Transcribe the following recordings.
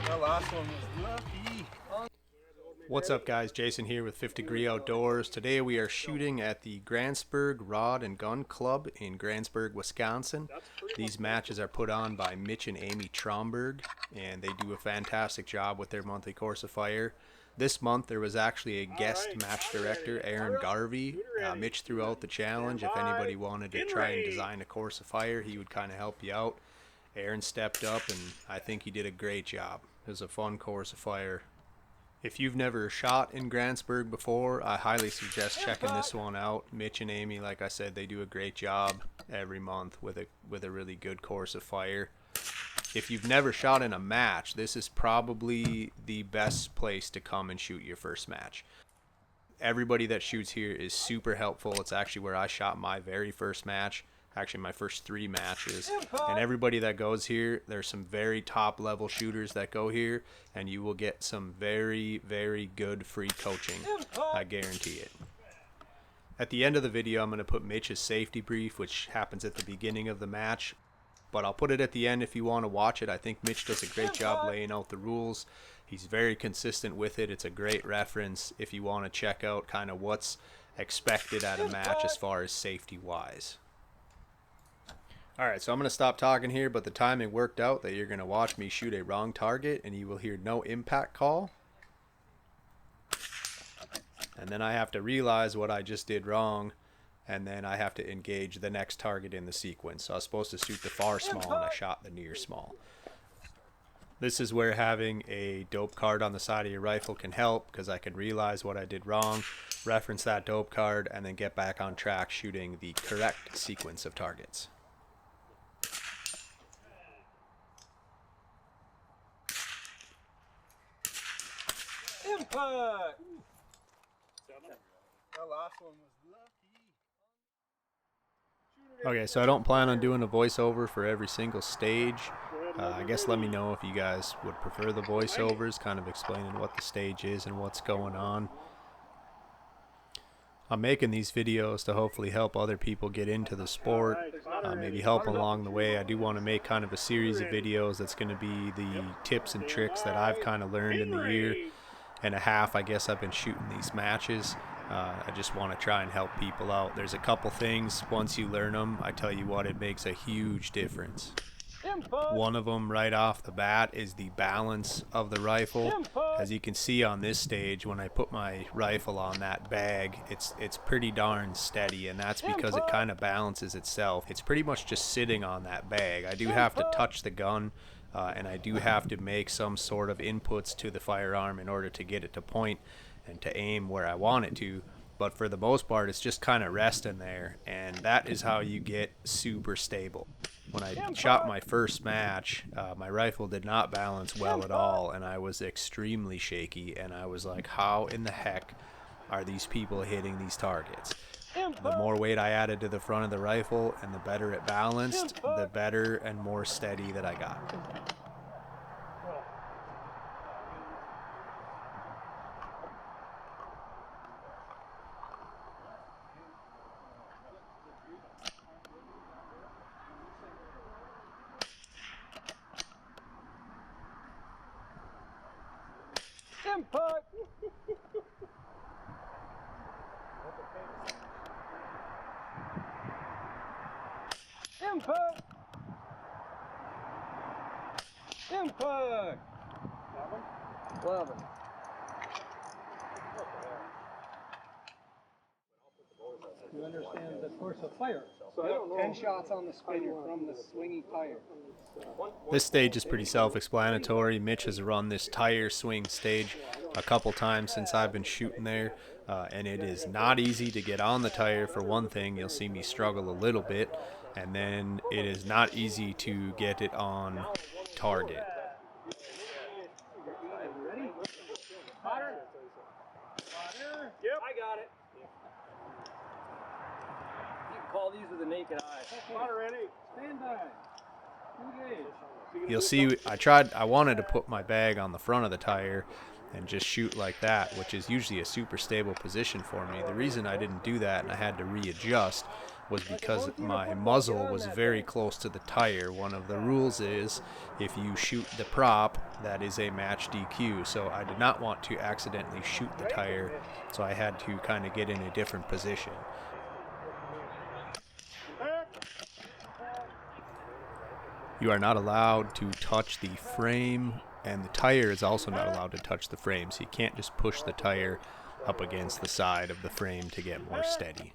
The last one was lucky. What's up guys, Jason here with 5th Degree Outdoors. Today we are shooting at the Grantsburg Rod and Gun Club in Grantsburg, Wisconsin. These matches are put on by Mitch and Amy Tromberg, and they do a fantastic job with their monthly course of fire. This month there was actually a guest match director, Aaron Garvey. Mitch threw out the challenge. If anybody wanted to try and design a course of fire, he would kind of help you out. Aaron stepped up and I think he did a great job. It was a fun course of fire. If you've never shot in Grantsburg before, I highly suggest checking this one out. Mitch and Amy, like I said, they do a great job every month with a really good course of fire. If you've never shot in a match, this is probably the best place to come and shoot your first match. Everybody that shoots here is super helpful. It's actually where I shot my very first match. Actually my first 3 matches, and everybody that goes here, there's some very top level shooters that go here, and you will get some very good free coaching. I guarantee it. At the end of the video I'm going to put Mitch's safety brief, which happens at the beginning of the match, but I'll put it at the end if you want to watch it. I think Mitch does a great job laying out the rules. He's very consistent with it. It's a great reference if you want to check out kind of what's expected at a match as far as safety wise. Alright, so I'm going to stop talking here, but the timing worked out that you're going to watch me shoot a wrong target and you will hear no impact call. And then I have to realize what I just did wrong, and then I have to engage the next target in the sequence. So I was supposed to shoot the far small and I shot the near small. This is where having a dope card on the side of your rifle can help, because I can realize what I did wrong, reference that dope card, and then get back on track shooting the correct sequence of targets. Impact! The last one was lucky. Okay, so I don't plan on doing a voiceover for every single stage. I guess let me know if you guys would prefer the voiceovers, kind of explaining what the stage is and what's going on. I'm making these videos to hopefully help other people get into the sport, maybe help along the way. I do want to make kind of a series of videos that's going to be the tips and tricks that I've kind of learned in the year and a half, I guess, I've been shooting these matches. I just want to try and help people out. There's a couple things, once you learn them, I tell you what, it makes a huge difference. One of them right off the bat is the balance of the rifle. As you can see on this stage, when I put my rifle on that bag, it's pretty darn steady, and that's because it kind of balances itself. It's pretty much just sitting on that bag. I do have to touch the gun, and I do have to make some sort of inputs to the firearm in order to get it to point and to aim where I want it to. But for the most part, it's just kind of resting there, and that is how you get super stable. When I shot my first match, my rifle did not balance well at all, and I was extremely shaky, and I was like, how in the heck are these people hitting these targets? The more weight I added to the front of the rifle and the better it balanced, the better and more steady that I got. Impact! Impact! Impact! 11. You understand the course of fire. So I don't know. 10 shots on the spinner from the swinging tire. This stage is pretty self-explanatory. Mitch has run this tire swing stage a couple times since I've been shooting there, and it is not easy to get on the tire. For one thing, you'll see me struggle a little bit, and then it is not easy to get it on target. Yep. I got it. You can call these with a naked eye. Water ready. Stand by. Engage. You'll see I wanted to put my bag on the front of the tire and just shoot like that, which is usually a super stable position for me. The reason I didn't do that and I had to readjust was because my muzzle was very close to the tire. One of the rules is if you shoot the prop, that is a match DQ. So I did not want to accidentally shoot the tire, so I had to kind of get in a different position. You are not allowed to touch the frame, and the tire is also not allowed to touch the frame, so you can't just push the tire up against the side of the frame to get more steady.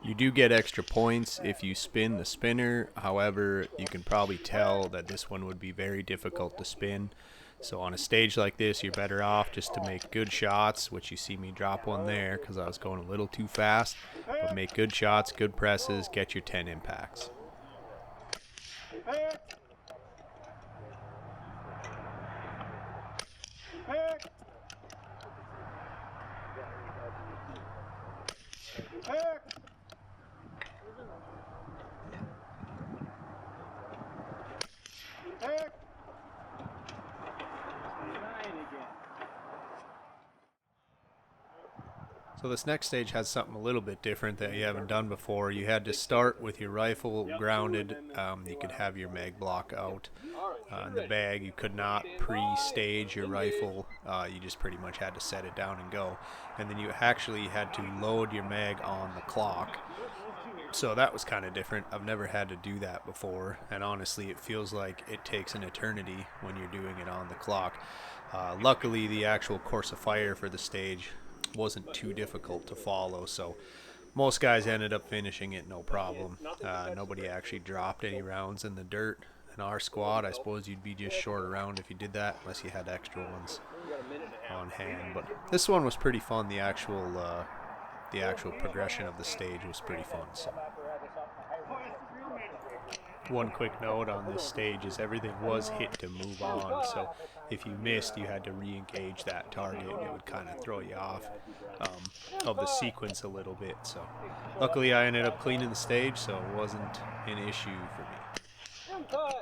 You do get extra points if you spin the spinner. However, you can probably tell that this one would be very difficult to spin. So on a stage like this, you're better off just to make good shots, which you see me drop one there because I was going a little too fast. But make good shots, good presses, get your 10 impacts. So this next stage has something a little bit different that you haven't done before. You had to start with your rifle grounded. You could have your mag block out in the bag. You could not pre-stage your rifle. You just pretty much had to set it down and go. And then you actually had to load your mag on the clock. So that was kind of different. I've never had to do that before, and honestly it feels like it takes an eternity when you're doing it on the clock. Luckily the actual course of fire for the stage wasn't too difficult to follow, so most guys ended up finishing it no problem. Nobody actually dropped any rounds in the dirt. In our squad, I suppose you'd be just short around if you did that, unless you had extra ones on hand. But this one was pretty fun. The actual progression of the stage was pretty fun. So. One quick note on this stage is everything was hit to move on, so if you missed, you had to re-engage that target, and it would kind of throw you off of the sequence a little bit. So luckily I ended up cleaning the stage, so it wasn't an issue for me. Input!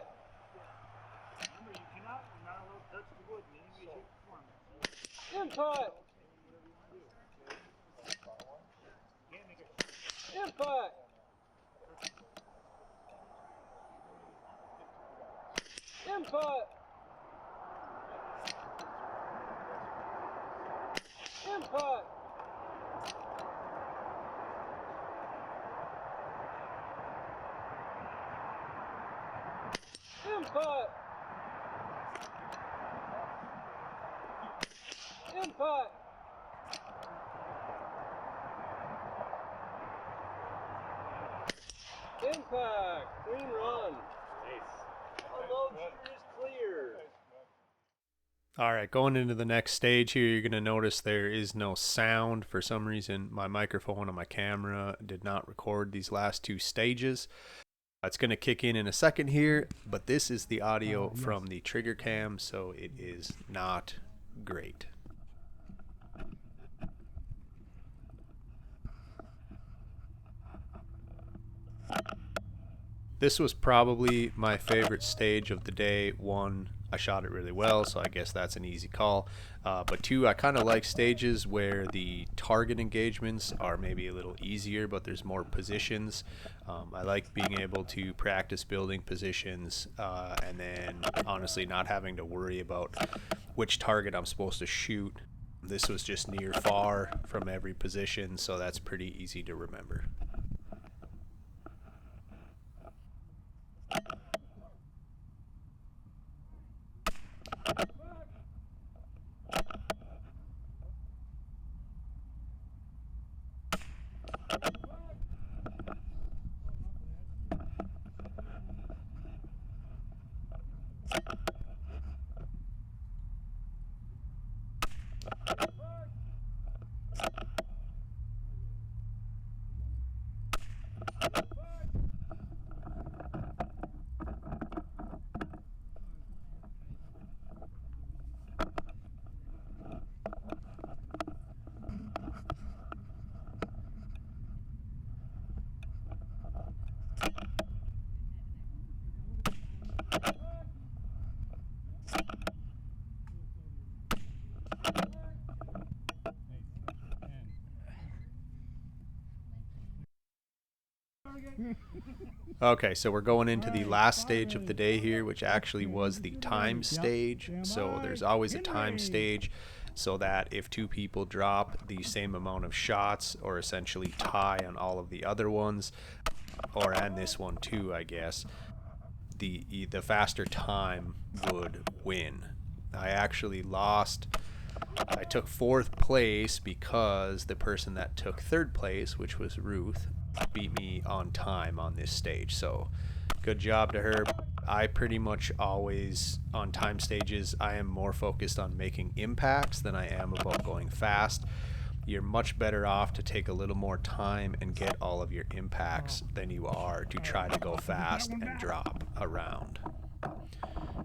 Input! Input! Input! Input! Input! Impact! Clean run! Nice. Unload shooter is clear! Alright, going into the next stage here, you're going to notice there is no sound. For some reason, my microphone on my camera did not record these last two stages. It's going to kick in a second here, but this is the audio from the trigger cam, so it is not great. This was probably my favorite stage of the day. One, I shot it really well, so I guess that's an easy call. But two, I kind of like stages where the target engagements are maybe a little easier, but there's more positions. I like being able to practice building positions and then honestly not having to worry about which target I'm supposed to shoot. This was just near far from every position, so that's pretty easy to remember. Okay, so we're going into the last stage of the day here, which actually was the time stage. So there's always a time stage so that if two people drop the same amount of shots or essentially tie on all of the other ones, or and this one too, I guess, the faster time would win. I actually lost. I took 4th place because the person that took 3rd place, which was Ruth, beat me on time on this stage. So good job to her. I pretty much always, on time stages, I am more focused on making impacts than I am about going fast. You're much better off to take a little more time and get all of your impacts than you are to try to go fast and drop a round.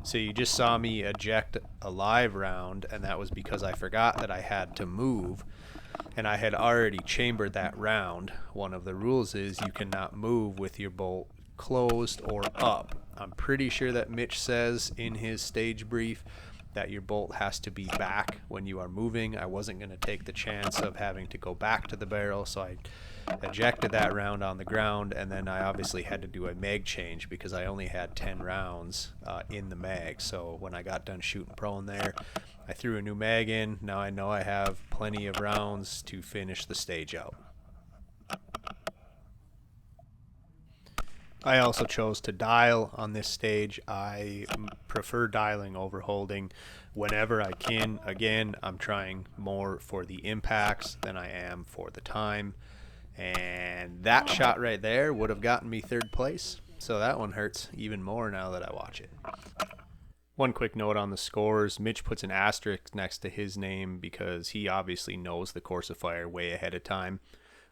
So you just saw me eject a live round, and that was because I forgot that I had to move, and I had already chambered that round. One of the rules is you cannot move with your bolt closed or up. I'm pretty sure that Mitch says in his stage brief that your bolt has to be back when you are moving. I wasn't going to take the chance of having to go back to the barrel, so I ejected that round on the ground, and then I obviously had to do a mag change because I only had 10 rounds in the mag. So when I got done shooting prone there, I threw a new mag in. Now I know I have plenty of rounds to finish the stage out. I also chose to dial on this stage. I prefer dialing over holding whenever I can. Again, I'm trying more for the impacts than I am for the time. And that shot right there would have gotten me 3rd place. So that one hurts even more now that I watch it. One quick note on the scores. Mitch puts an asterisk next to his name because he obviously knows the course of fire way ahead of time.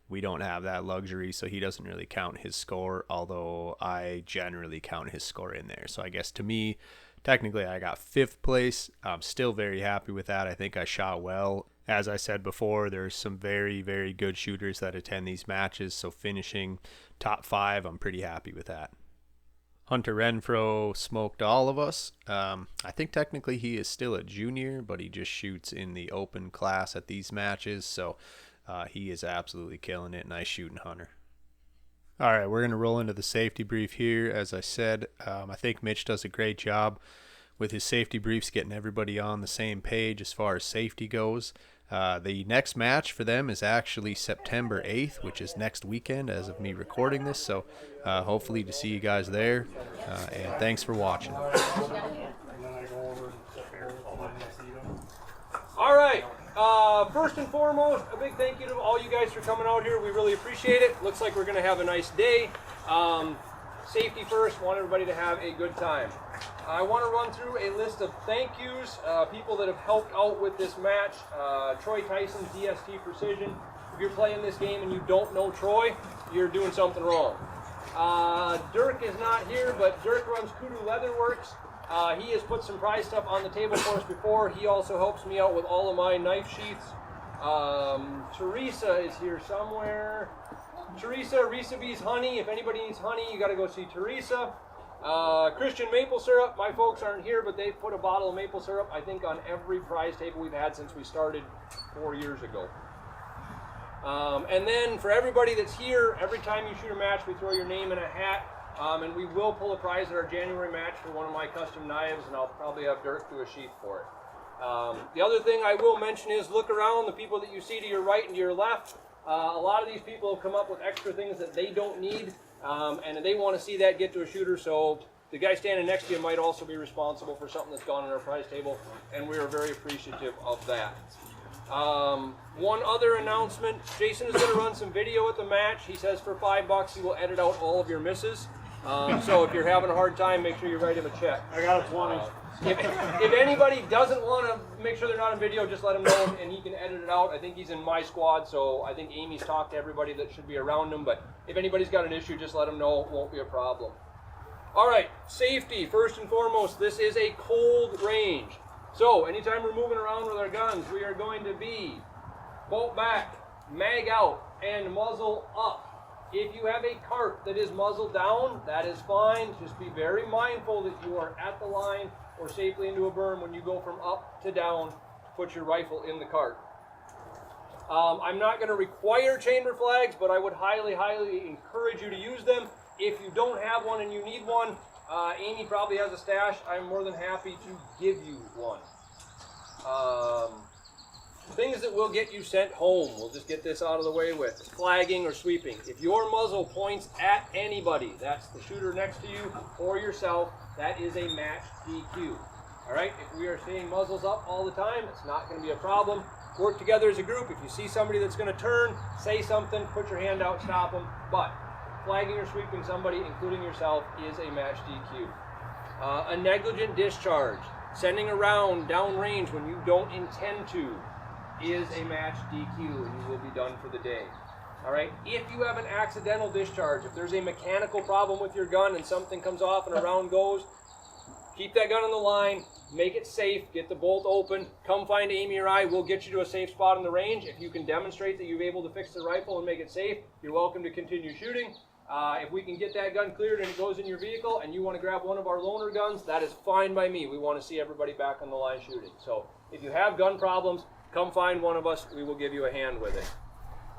We don't have that luxury, so he doesn't really count his score, although I generally count his score in there. So I guess to me, technically I got 5th place. I'm still very happy with that. I think I shot well. As I said before, there's some very, very good shooters that attend these matches, so finishing top 5, I'm pretty happy with that. Hunter Renfro smoked all of us. I think technically he is still a junior, but he just shoots in the open class at these matches, so he is absolutely killing it. Nice shooting, Hunter. All right, we're going to roll into the safety brief here. As I said, I think Mitch does a great job with his safety briefs, getting everybody on the same page as far as safety goes. The next match for them is actually September 8th, which is next weekend as of me recording this. So hopefully to see you guys there. And thanks for watching. All right. First and foremost, a big thank you to all you guys for coming out here. We really appreciate it. Looks like we're going to have a nice day. Safety first. Want everybody to have a good time. I want to run through a list of thank yous, people that have helped out with this match. Troy Tyson, DST Precision. If you're playing this game and you don't know Troy, you're doing something wrong. Dirk is not here, but Dirk runs Kudu Leatherworks. He has put some prize stuff on the table for us before. He also helps me out with all of my knife sheaths. Teresa is here somewhere. Teresa, Risa Bees Honey. If anybody needs honey, you got to go see Teresa. Christian Maple Syrup. My folks aren't here, but they put a bottle of maple syrup, I think, on every prize table we've had since we started 4 years ago. And then for everybody that's here, every time you shoot a match, we throw your name in a hat. And we will pull a prize at our January match for one of my custom knives, and I'll probably have Dirk do a sheath for it. The other thing I will mention is look around. The people that you see to your right and to your left, a lot of these people have come up with extra things that they don't need, and they want to see that get to a shooter, so the guy standing next to you might also be responsible for something that's gone on our prize table, and we are very appreciative of that. One other announcement, Jason is going to run some video at the match. He says for $5 he will edit out all of your misses. So if you're having a hard time, make sure you write him a check. I got a 20. If anybody doesn't want to make sure they're not on video, just let him know and he can edit it out. I think he's in my squad, so I think Amy's talked to everybody that should be around him. But if anybody's got an issue, just let him know. It won't be a problem. All right, safety. First and foremost, this is a cold range. So anytime we're moving around with our guns, we are going to be bolt back, mag out, and muzzle up. If you have a cart that is muzzle down, that is fine. Just be very mindful that you are at the line or safely into a berm when you go from up to down to put your rifle in the cart. I'm not going to require chamber flags, but I would highly, highly encourage you to use them. If you don't have one and you need one, Amy probably has a stash. I'm more than happy to give you one. Things that will get you sent home. We'll just get this out of the way with. Flagging or sweeping. If your muzzle points at anybody, that's the shooter next to you or yourself, that is a match DQ. All right? If we are seeing muzzles up all the time, it's not going to be a problem. Work together as a group. If you see somebody that's going to turn, say something, put your hand out, stop them. But flagging or sweeping somebody, including yourself, is a match DQ. A negligent discharge, sending a round downrange when you don't intend to, is a match DQ, and you will be done for the day. All right? If you have an accidental discharge, if there's a mechanical problem with your gun and something comes off and a round goes, keep that gun on the line, make it safe, get the bolt open, come find Amy or I, we'll get you to a safe spot in the range. If you can demonstrate that you're able to fix the rifle and make it safe, you're welcome to continue shooting. If we can get that gun cleared and it goes in your vehicle and you want to grab one of our loaner guns, that is fine by me. We want to see everybody back on the line shooting. So if you have gun problems, come find one of us. We will give you a hand with it.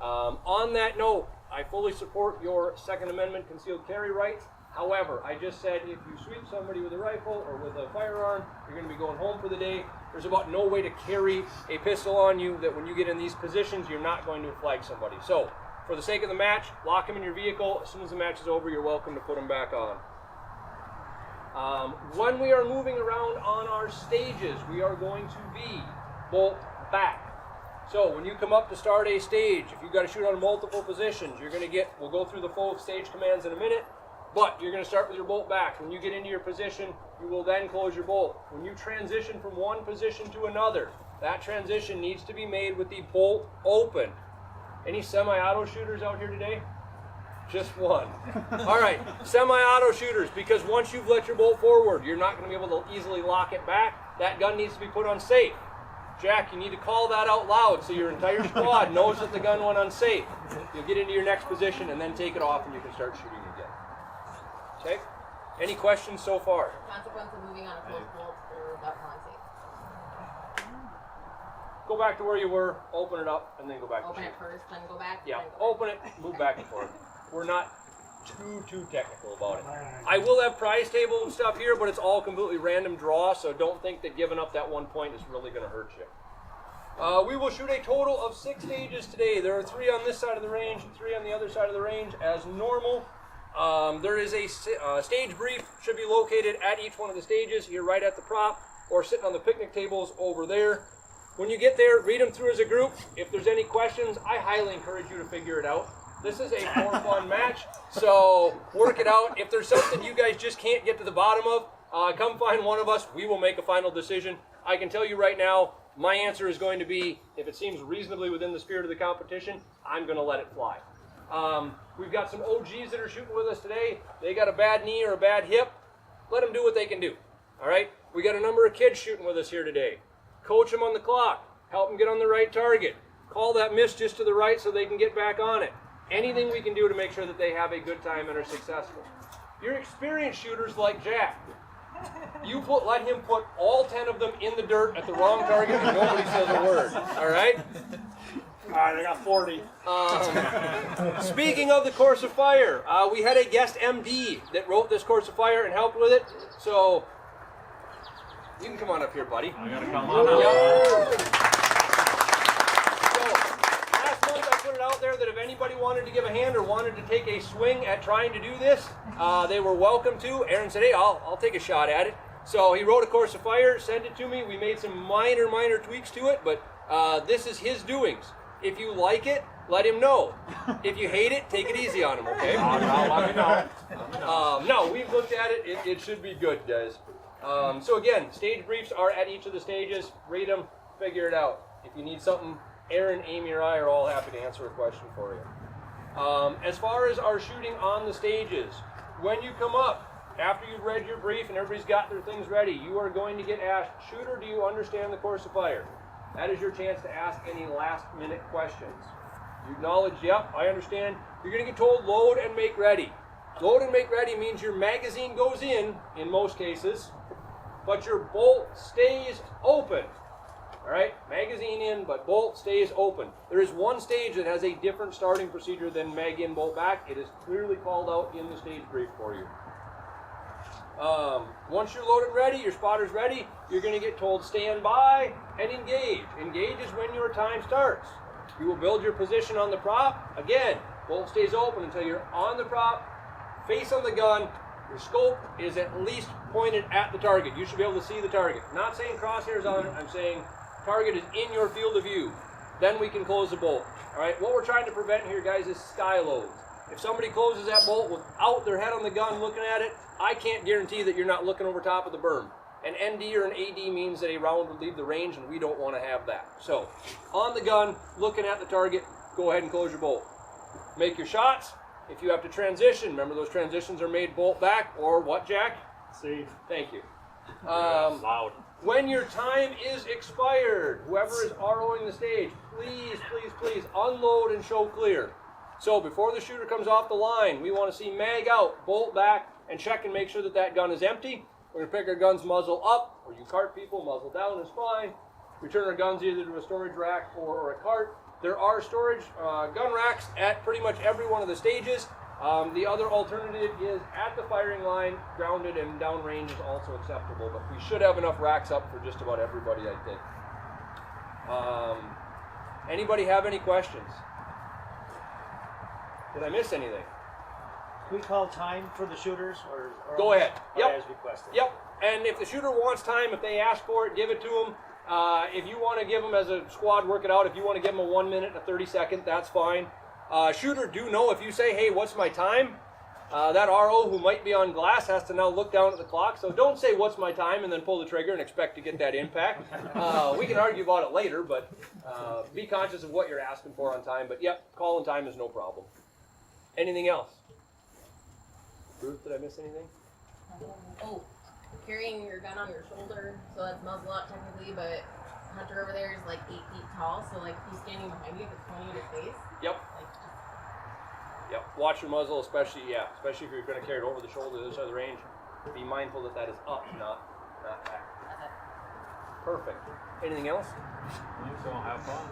On that note, I fully support your Second Amendment concealed carry rights. However, I just said if you sweep somebody with a rifle or with a firearm, you're going to be going home for the day. There's about no way to carry a pistol on you that when you get in these positions, you're not going to flag somebody. So, for the sake of the match, lock them in your vehicle. As soon as the match is over, you're welcome to put them back on. When we are moving around on our stages, we are going to be bolt back. So when you come up to start a stage, if you've got to shoot on multiple positions, you're going to get, we'll go through the full stage commands in a minute, but you're going to start with your bolt back. When you get into your position, you will then close your bolt. When you transition from one position to another, that transition needs to be made with the bolt open. Any semi-auto shooters out here today? Just one. All right, semi-auto shooters, because once you've let your bolt forward, you're not going to be able to easily lock it back. That gun needs to be put on safe. Jack, you need to call that out loud so your entire squad knows that the gun went unsafe. You'll get into your next position and then take it off and you can start shooting again. Okay? Any questions so far? Consequence of moving on a closed bolt or without calling safe. Go back to where you were, open it up, and then go back. Open it first, then go back. Yeah, then go open it, move back and forth. We're not too technical about it. I will have prize table and stuff here, but it's all completely random draw, so don't think that giving up that 1 point is really going to hurt you. We will shoot a total of 6 stages today. There are 3 on this side of the range, 3 on the other side of the range as normal. There is a stage brief, should be located at each one of the stages, here right at the prop, or sitting on the picnic tables over there. When you get there, read them through as a group. If there's any questions, I highly encourage you to figure it out. This is a more fun match, so work it out. If there's something you guys just can't get to the bottom of, come find one of us. We will make a final decision. I can tell you right now, my answer is going to be, if it seems reasonably within the spirit of the competition, I'm going to let it fly. We've got some OGs that are shooting with us today. They got a bad knee or a bad hip. Let them do what they can do. All right? We got a number of kids shooting with us here today. Coach them on the clock. Help them get on the right target. Call that miss just to the right so they can get back on it. Anything we can do to make sure that they have a good time and are successful. You're experienced shooters like Jack. Let him put all 10 of them in the dirt at the wrong target and nobody says a word. All right? All right, I got 40. Speaking of the course of fire, we had a guest MD that wrote this course of fire and helped with it. So you can come on up here, buddy. I gotta come on up. So last month I put it out there that if anybody wanted to give a hand or wanted to take a swing at trying to do this, they were welcome to. Aaron said, hey, I'll take a shot at it. So he wrote a course of fire, sent it to me. We made some minor tweaks to it, but this is his doings. If you like it, let him know. If you hate it, take it easy on him, okay? Let me know. No, we've looked at it. It should be good, guys. So again, stage briefs are at each of the stages. Read them, figure it out. If you need something, Aaron, Amy, or I are all happy to answer a question for you. As far as our shooting on the stages, when you come up, after you've read your brief and everybody's got their things ready, you are going to get asked, shooter, do you understand the course of fire? That is your chance to ask any last-minute questions. You acknowledge, yep, I understand. You're going to get told load and make ready. Load and make ready means your magazine goes in most cases, but your bolt stays open. All right, magazine in, but bolt stays open. There is one stage that has a different starting procedure than mag in, bolt back. It is clearly called out in the stage brief for you. Once you're loaded and ready, your spotter's ready, you're going to get told stand by and engage. Engage is when your time starts. You will build your position on the prop. Again, bolt stays open until you're on the prop, face on the gun. Your scope is at least pointed at the target. You should be able to see the target. I'm not saying crosshairs on it, I'm saying target is in your field of view. Then we can close the bolt. All right, what we're trying to prevent here, guys, is sky loads. If somebody closes that bolt without their head on the gun looking at it, I can't guarantee that you're not looking over top of the berm. An ND or an AD means that a round would leave the range, and we don't want to have that. So, on the gun, looking at the target, go ahead and close your bolt. Make your shots. If you have to transition, remember those transitions are made bolt back, or what, Jack? See. Thank you. Loud. When your time is expired, whoever is ROing the stage, please, please, please unload and show clear. So before the shooter comes off the line, we want to see mag out, bolt back, and check and make sure that that gun is empty. We're going to pick our guns muzzle up, or you cart people, muzzle down is fine. Return our guns either to a storage rack or a cart. There are storage gun racks at pretty much every one of the stages. The other alternative is at the firing line, grounded and downrange is also acceptable, but we should have enough racks up for just about everybody, I think. Anybody have any questions? Did I miss anything? Can we call time for the shooters? Or Go ahead. Yep. As requested. Yep. And if the shooter wants time, if they ask for it, give it to them. If you want to give them as a squad, work it out. If you want to give them a 1 minute and a 30-second, that's fine. Shooter, do know if you say, hey, what's my time? That RO who might be on glass has to now look down at the clock. So don't say, what's my time, and then pull the trigger and expect to get that impact. We can argue about it later, but be conscious of what you're asking for on time. But yep, calling time is no problem. Anything else? Ruth, did I miss anything? Oh, carrying your gun on your shoulder, so that's muzzle up technically, but Hunter over there is like 8 feet tall, so like he's standing behind you, if it's pointing at his face. Yep. Like, Yep. Watch your muzzle, especially if you're going to carry it over the shoulder, the other side of the range. Be mindful that that is up, not back. that's it. Perfect. Anything else? So have fun.